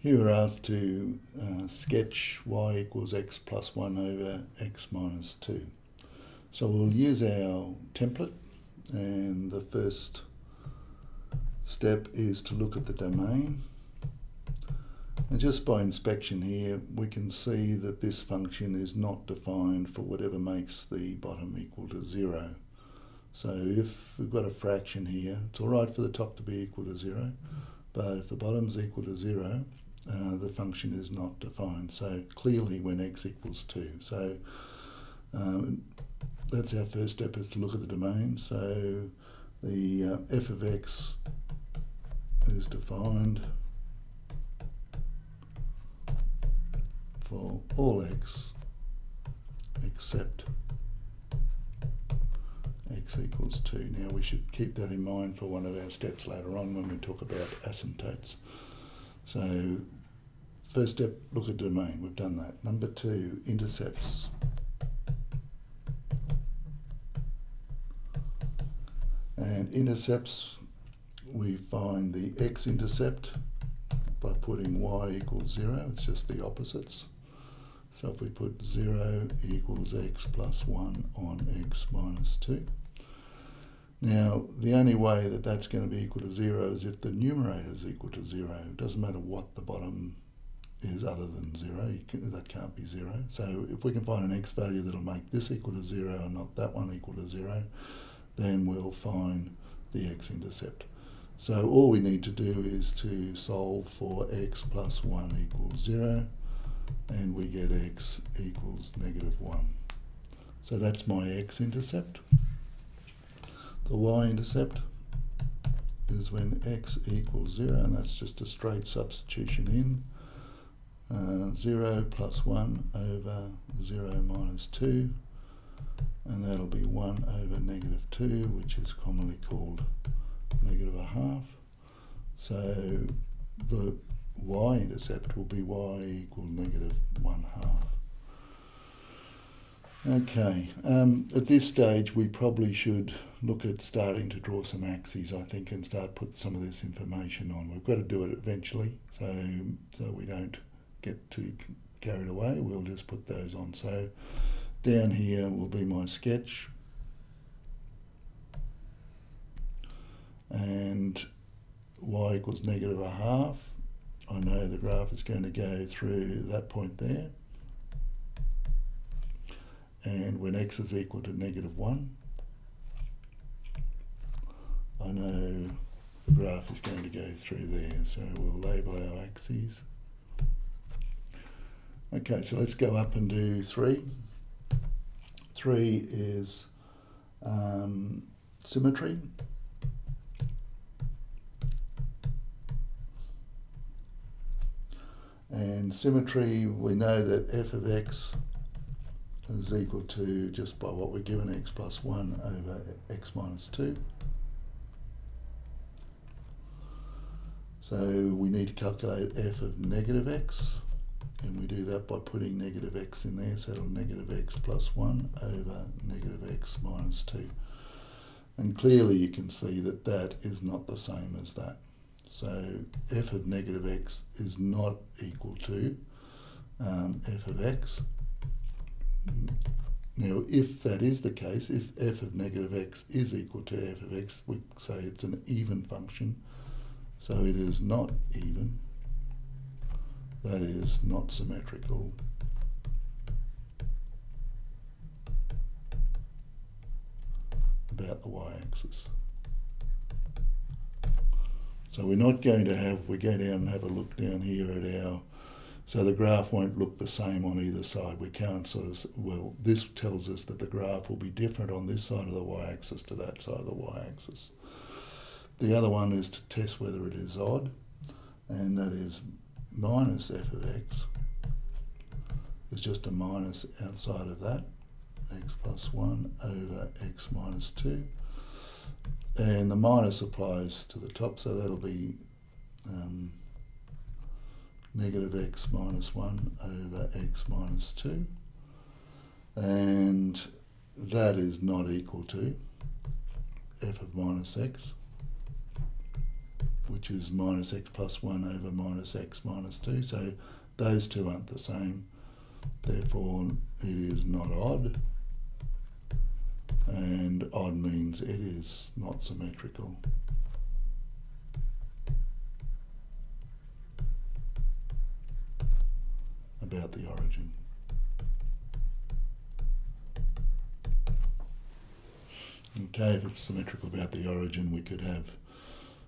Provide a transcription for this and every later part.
Here we're asked to sketch y equals x plus 1 over x minus 2. So we'll use our template, and the first step is to look at the domain. And just by inspection here, we can see that this function is not defined for whatever makes the bottom equal to 0. So if we've got a fraction here, it's all right for the top to be equal to 0, but if the bottom's equal to 0, the function is not defined. So clearly when x equals 2. So that's our first step, is to look at the domain. So the f of x is defined for all x except x equals 2. Now we should keep that in mind for one of our steps later on when we talk about asymptotes. So first step, look at domain, we've done that. Number 2, intercepts. And intercepts, we find the x-intercept by putting y equals 0, it's just the opposites. So if we put 0 equals x plus 1 on x minus 2. Now, the only way that that's going to be equal to 0 is if the numerator is equal to 0. It doesn't matter what the bottom is other than 0, that can't be 0. So if we can find an x value that'll make this equal to 0 and not that one equal to 0, then we'll find the x-intercept. So all we need to do is to solve for x plus 1 equals 0, and we get x equals -1. So that's my x-intercept. The y-intercept is when x equals 0, and that's just a straight substitution in. 0 plus 1 over 0 minus 2, and that'll be 1 over -2, which is commonly called -1/2. So the y-intercept will be y equal -1/2. Okay, at this stage we probably should look at starting to draw some axes, I think, and start put some of this information on. We've got to do it eventually, so we don't get too carried away. We'll just put those on. So down here will be my sketch, and y equals -1/2. I know the graph is going to go through that point there, and when x is equal to -1, I know the graph is going to go through there, so we'll label our axes. Okay, so let's go up and do 3. 3 is symmetry. And symmetry, we know that f of x is equal to, just by what we're given, x plus 1 over x minus 2. So we need to calculate f of -x, and we do that by putting -x in there, so it'll -x plus 1 over -x minus 2. And clearly you can see that that is not the same as that. So f of -x is not equal to f of x. Now, if that is the case, if f of -x is equal to f of x, we say it's an even function. So it is not even. That is not symmetrical. About the y-axis. So we're not going to have, we go down and have a look down here at our, so the graph won't look the same on either side. We can't sort of, well, this tells us that the graph will be different on this side of the y-axis to that side of the y-axis. The other one is to test whether it is odd, and that is minus f of x is just a minus outside of that, x plus 1 over x minus 2. And the minus applies to the top, so that'll be -x minus 1 over x minus 2. And that is not equal to f of minus x. which is minus x plus 1 over minus x minus 2. So those two aren't the same. Therefore, it is not odd. And odd means it is not symmetrical. About the origin. Okay, if it's symmetrical about the origin, we could have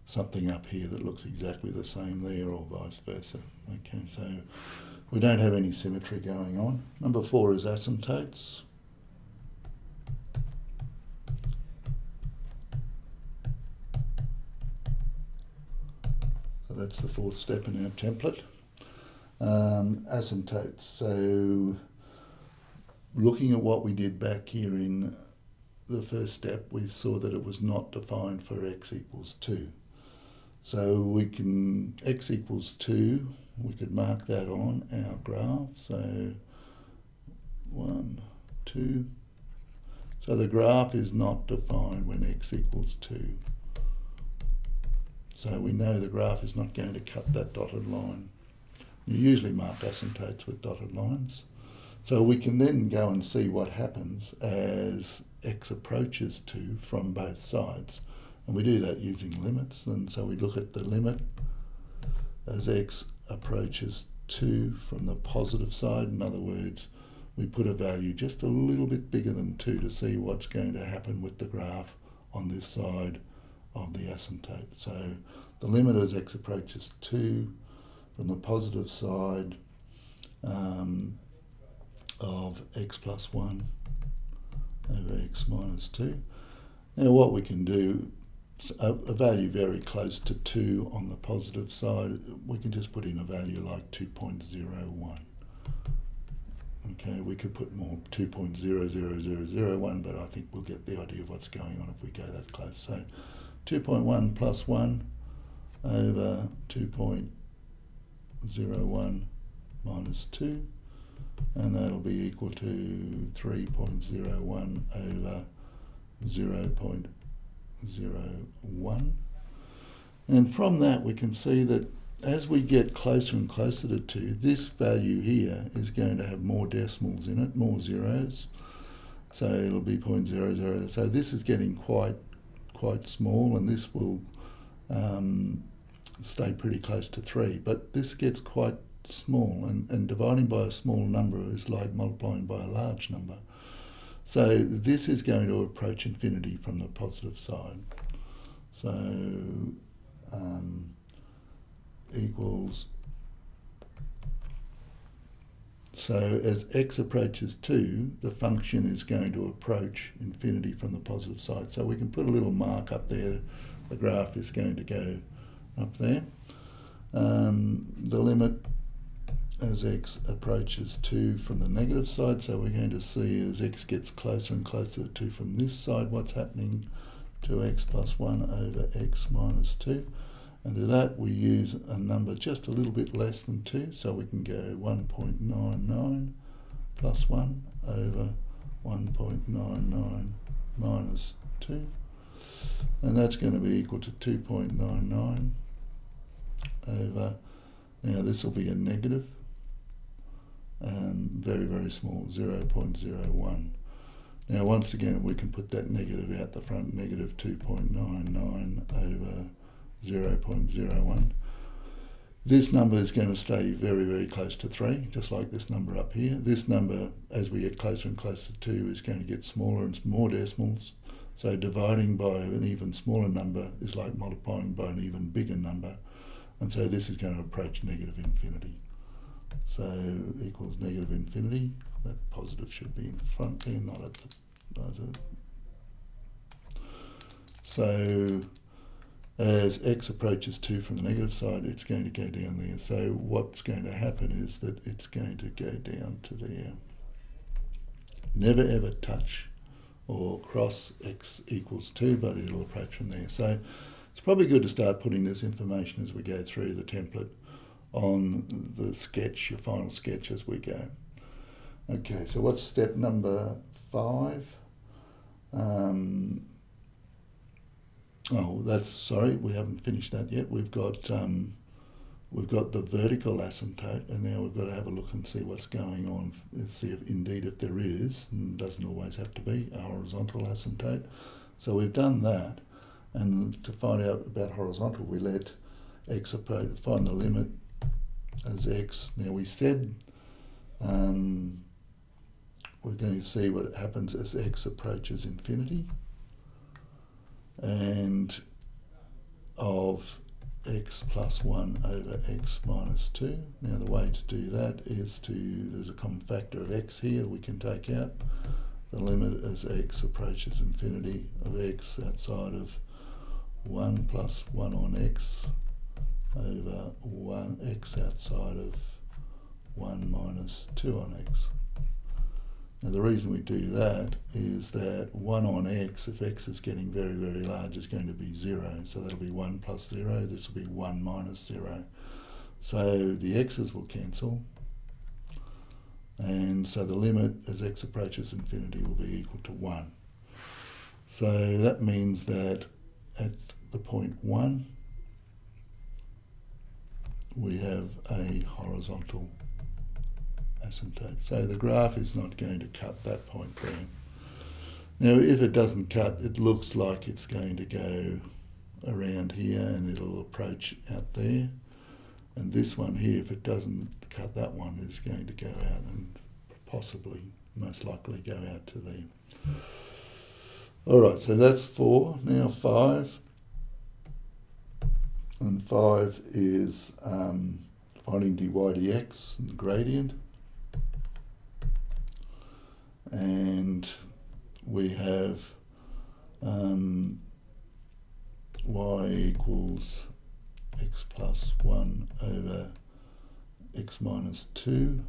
something up here that looks exactly the same there, or vice versa. Okay, so we don't have any symmetry going on. Number 4 is asymptotes. So that's the 4th step in our template. Asymptotes. So looking at what we did back here in the first step, we saw that it was not defined for x equals 2. So we can, x equals 2, we could mark that on our graph. So 1, 2. So the graph is not defined when x equals 2. So we know the graph is not going to cut that dotted line. You usually mark asymptotes with dotted lines. So we can then go and see what happens as x approaches 2 from both sides. And we do that using limits. And so we look at the limit as x approaches 2 from the positive side. In other words, we put a value just a little bit bigger than 2 to see what's going to happen with the graph on this side of the asymptote. So the limit as x approaches 2 from the positive side of x plus 1 over x minus 2. Now what we can do, a value very close to 2 on the positive side, we can just put in a value like 2.01. Okay, we could put more, 2.00001, but I think we'll get the idea of what's going on if we go that close. So 2.1 plus 1 over 2.01 minus 2, and that'll be equal to 3.01 over 0.01. And from that we can see that as we get closer and closer to 2, this value here is going to have more decimals in it, more zeros. So it'll be 0.00. So this is getting quite small, and this will stay pretty close to 3. But this gets quite small, and dividing by a small number is like multiplying by a large number. So this is going to approach infinity from the positive side. So equals, so as x approaches 2, the function is going to approach infinity from the positive side. So we can put a little mark up there. The graph is going to go up there. The limit as x approaches 2 from the negative side, so we're going to see as x gets closer and closer to 2 from this side, what's happening to x plus 1 over x minus 2. And to that we use a number just a little bit less than 2, so we can go 1.99 plus 1 over 1.99 minus 2. And that's going to be equal to 2.99 over, now this will be a negative, very, very small, 0.01. Now once again we can put that negative out the front, negative 2.99 over 0.01. This number is going to stay very, very close to 3, just like this number up here. This number, as we get closer and closer to 2, is going to get smaller and more decimals. So dividing by an even smaller number is like multiplying by an even bigger number. And so this is going to approach negative infinity. So equals negative infinity. That positive should be in front there, not at the... So as x approaches 2 from the negative side, it's going to go down there. So what's going to happen is that it's going to go down to there. Never ever touch or cross x equals 2, but it'll approach from there. So it's probably good to start putting this information as we go through the template on the sketch, your final sketch as we go. Okay, so what's step number 5? sorry, we haven't finished that yet. We've got the vertical asymptote, and now we've got to have a look and see what's going on, see if indeed if there is, and it doesn't always have to be, a horizontal asymptote. So we've done that, and to find out about horizontal, we let x approach, find the limit as x. Now we said we're going to see what happens as x approaches infinity, and of x plus 1 over x minus 2. Now the way to do that is there's a common factor of x here we can take out. The limit as x approaches infinity of x outside of 1 plus 1 on x over 1x outside of 1 minus 2 on x. Now the reason we do that is that 1 on x, if x is getting very, very large, is going to be 0. So that'll be 1 plus 0, this will be 1 minus 0. So the x's will cancel, and so the limit as x approaches infinity will be equal to 1. So that means that at the point 1, we have a horizontal asymptote. So the graph is not going to cut that point there. Now if it doesn't cut, it looks like it's going to go around here and it'll approach out there. And this one here, if it doesn't cut that one, is going to go out and possibly, most likely, go out to there. Alright, so that's 4. Now 5. And 5 is finding dy dx, and the gradient. And we have y equals x plus 1 over x minus 2.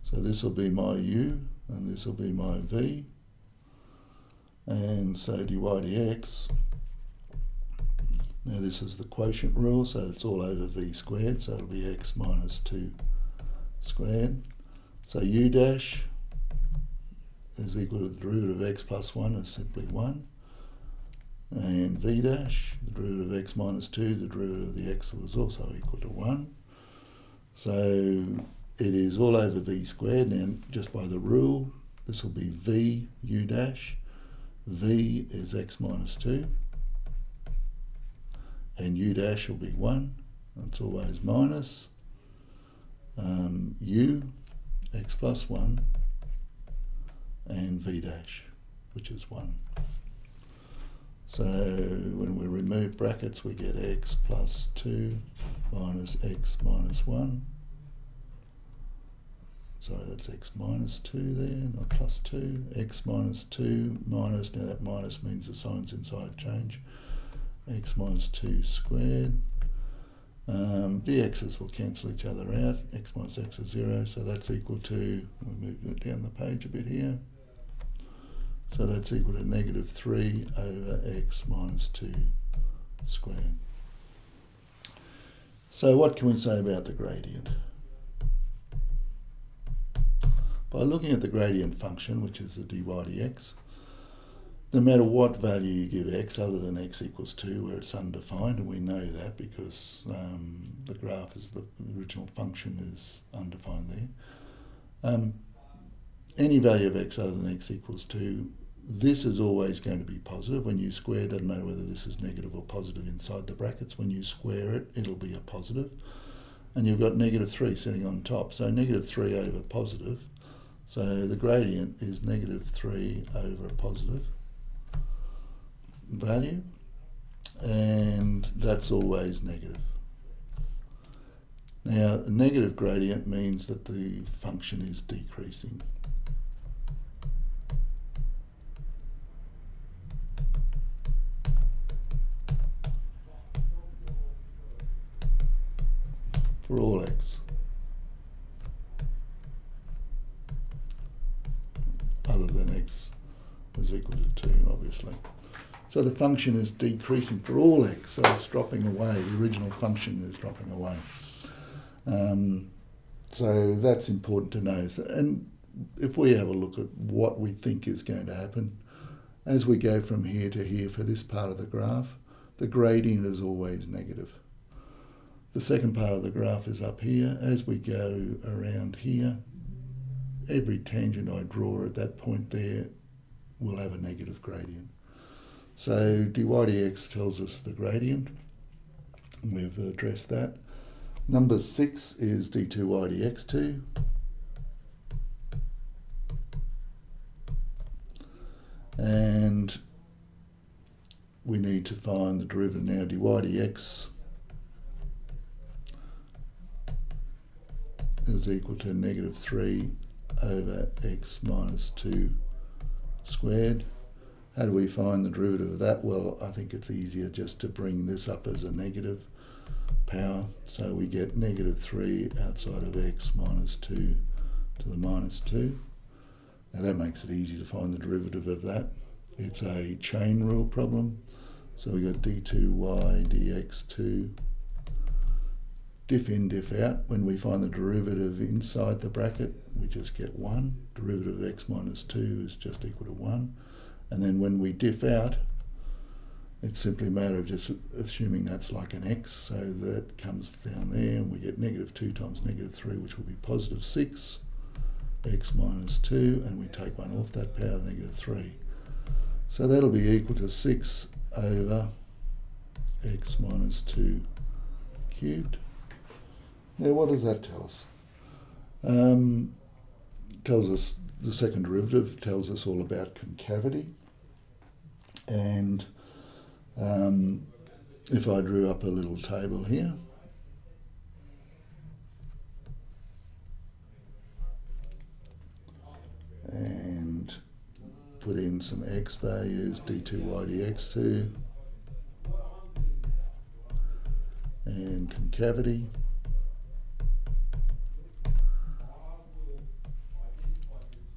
So this will be my u, and this will be my v. And so dy dx, now this is the quotient rule, so it's all over v squared, so it'll be x minus 2 squared. So u dash is equal to the derivative of x plus 1 is simply 1. And v dash, the derivative of x minus 2, the derivative of the x was also equal to 1. So it is all over v squared. Now just by the rule, this will be v u dash. V is x minus 2. And u dash will be 1. It's always minus u, x plus 1, and v dash, which is 1. So when we remove brackets, we get x plus 2 minus x minus 1. Sorry, that's x minus 2 there, not plus 2. X minus 2 minus, now that minus means the signs inside change. X minus 2 squared. The x's will cancel each other out. X minus x is 0, so that's equal to, we'll move it down the page a bit here. So that's equal to negative 3 over x minus 2 squared. So what can we say about the gradient? By looking at the gradient function, which is the dy dx, no matter what value you give x other than x equals 2, where it's undefined, and we know that because the graph is the original function is undefined there. Any value of x other than x equals 2, this is always going to be positive. When you square, it doesn't matter whether this is negative or positive inside the brackets. When you square it, it'll be a positive. And you've got negative 3 sitting on top. So negative 3 over positive. So the gradient is negative 3 over a positive value, and that's always negative. Now, a negative gradient means that the function is decreasing. For all x other than x is equal to 2, obviously. So the function is decreasing for all x, so it's dropping away. The original function is dropping away. So that's important to know. And if we have a look at what we think is going to happen, As we go from here to here for this part of the graph, the gradient is always negative. The second part of the graph is up here. As we go around here, every tangent I draw at that point there will have a negative gradient. So dy dx tells us the gradient. We've addressed that. Number 6 is d2y dx2. And we need to find the derivative now. Dy dx is equal to negative 3 over x minus 2 squared. How do we find the derivative of that? Well, I think it's easier just to bring this up as a negative power. So we get negative 3 outside of x minus 2 to the minus 2. Now that makes it easy to find the derivative of that. It's a chain rule problem. So we got d2y dx2 diff in, diff out. When we find the derivative inside the bracket, we just get 1. Derivative of x minus 2 is just equal to 1. And then when we diff out, it's simply a matter of just assuming that's like an x, so that comes down there and we get negative 2 times negative 3, which will be positive 6, x minus 2, and we take 1 off that power, negative 3. So that'll be equal to 6 over x minus 2 cubed. Now what does that tell us? Tells us the second derivative tells us all about concavity. And if I drew up a little table here, and put in some x values, d2y dx2, and concavity,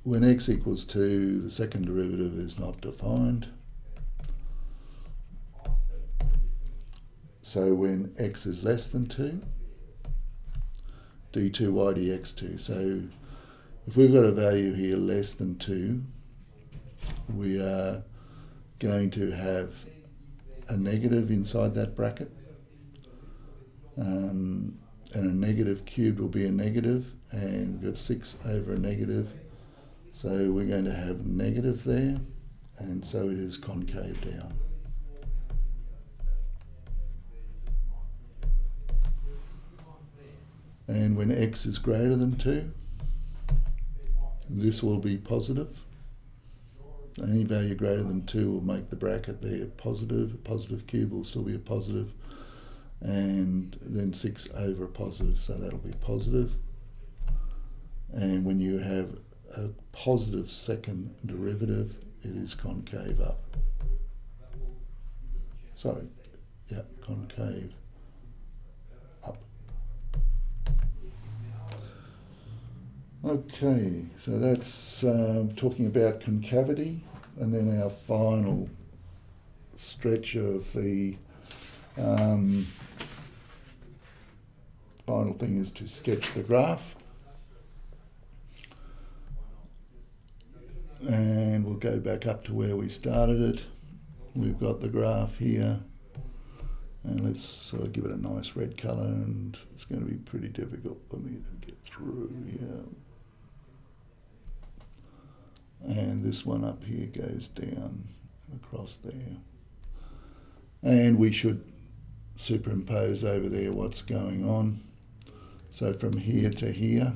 when x equals 2, the second derivative is not defined. So when x is less than 2, d2y dx2. So if we've got a value here less than 2, we are going to have a negative inside that bracket. And a negative cubed will be a negative, and we've got 6 over a negative. So we're going to have negative there, and so it is concave down. And when x is greater than 2, this will be positive. Any value greater than 2 will make the bracket there positive. A positive cube will still be a positive. And then 6 over a positive, so that'll be positive. And when you have a positive second derivative, it is concave up. Sorry, yeah, concave up. Okay, so that's talking about concavity, and then our final stretch of the final thing is to sketch the graph. And we'll go back up to where we started it. We've got the graph here, and let's sort of give it a nice red colour, and it's going to be pretty difficult for me to get through here. And this one up here goes down across there. And we should superimpose over there what's going on. So from here to here,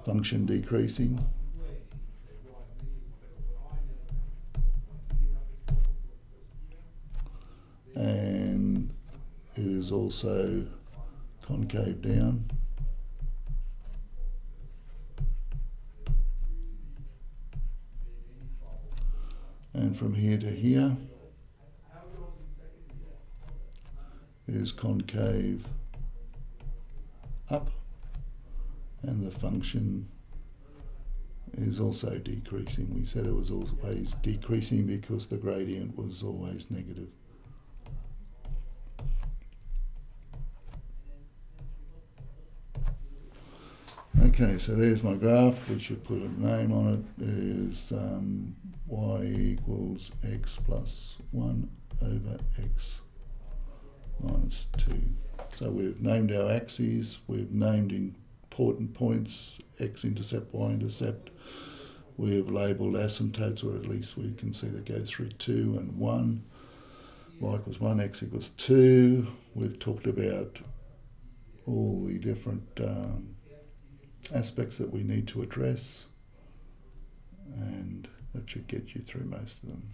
function decreasing. And it is also concave down. And from here to here is concave up, and the function is also decreasing. We said it was always decreasing because the gradient was always negative. Okay, so there's my graph. We should put a name on it. There's y equals x plus 1 over x minus 2. So we've named our axes, we've named important points, x-intercept, y-intercept. We have labelled asymptotes, or at least we can see that goes through 2 and 1. Y equals 1, x equals 2. We've talked about all the different aspects that we need to address, and that should get you through most of them.